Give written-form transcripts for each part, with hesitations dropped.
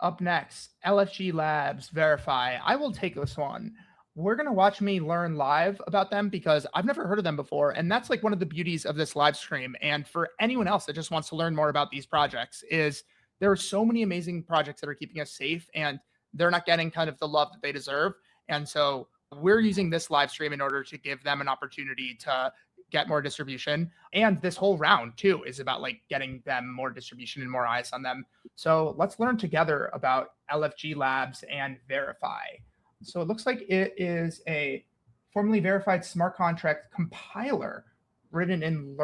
Up next, LFG Labs Verify. I will take this one. We're going to watch me learn live about them because I've never heard of them before. And that's like one of the beauties of this live stream. And for anyone else that just wants to learn more about these projects, is there are so many amazing projects that are keeping us safe and they're not getting kind of the love that they deserve. And so we're using this live stream in order to give them an opportunity to get more distribution. And this whole round too is about like getting them more distribution and more eyes on them. So let's learn together about LFG Labs and Verify. So it looks like it is a formally verified smart contract compiler written in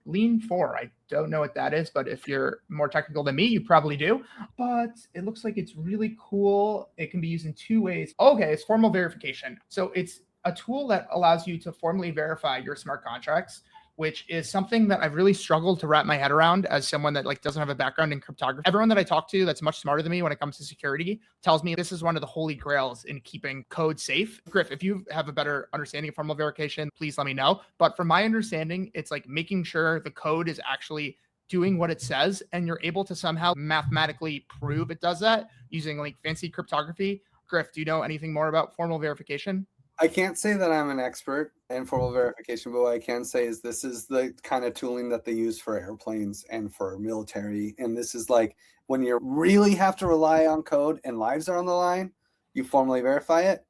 Lean 4. I don't know what that is, but if you're more technical than me, you probably do. But it looks like it's really cool. It can be used in two ways. Okay, it's formal verification. So it's a tool that allows you to formally verify your smart contracts, which is something that I've really struggled to wrap my head around as someone that like doesn't have a background in cryptography. Everyone that I talk to that's much smarter than me when it comes to security tells me this is one of the holy grails in keeping code safe. Griff, if you have a better understanding of formal verification, please let me know. But from my understanding, it's like making sure the code is actually doing what it says and you're able to somehow mathematically prove it does that using like fancy cryptography. Griff, do you know anything more about formal verification? I can't say that I'm an expert in formal verification, but what I can say is this is the kind of tooling that they use for airplanes and for military. And this is like when you really have to rely on code and lives are on the line, you formally verify it.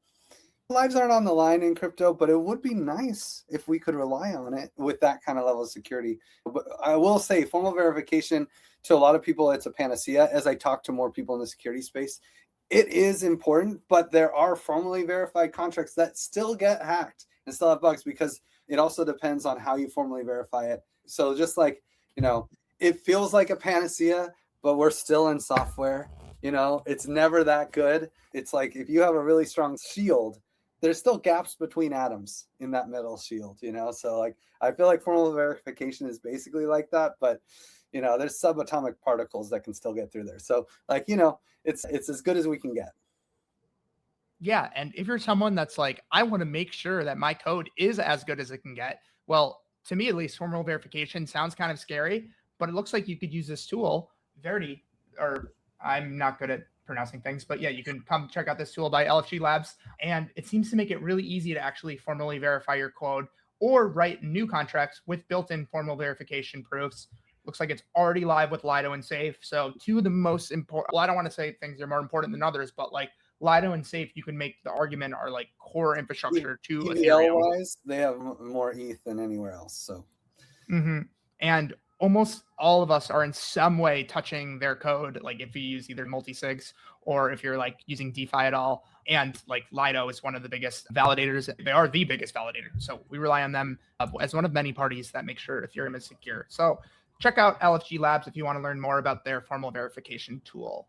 Lives aren't on the line in crypto, but it would be nice if we could rely on it with that kind of level of security. But I will say formal verification to a lot of people, it's a panacea. As I talk to more people in the security space, it is important, but there are formally verified contracts that still get hacked and still have bugs because it also depends on how you formally verify it. So just like, it feels like a panacea, but we're still in software. It's never that good. It's like if you have a really strong shield, there's still gaps between atoms in that metal shield, So like, I feel like formal verification is basically like that, but there's subatomic particles that can still get through there. So like, it's as good as we can get. Yeah. And if you're someone that's like, I want to make sure that my code is as good as it can get, well, to me, at least formal verification sounds kind of scary, but it looks like you could use this tool, Verity, or I'm not good at pronouncing things, but yeah, you can come check out this tool by LFG Labs. And it seems to make it really easy to actually formally verify your code or write new contracts with built-in formal verification proofs. Looks like it's already live with Lido and Safe. So two of the most important, well, I don't want to say things are more important than others, but like Lido and Safe, you can make the argument are like core infrastructure to Ethereum. wise, they have more ETH than anywhere else. So, and almost all of us are in some way touching their code. Like if you use either multi-sigs or if you're like using DeFi at all, and like Lido is one of the biggest validators. They are the biggest validator. So we rely on them as one of many parties that make sure Ethereum is secure. So check out LFG Labs if you want to learn more about their formal verification tool.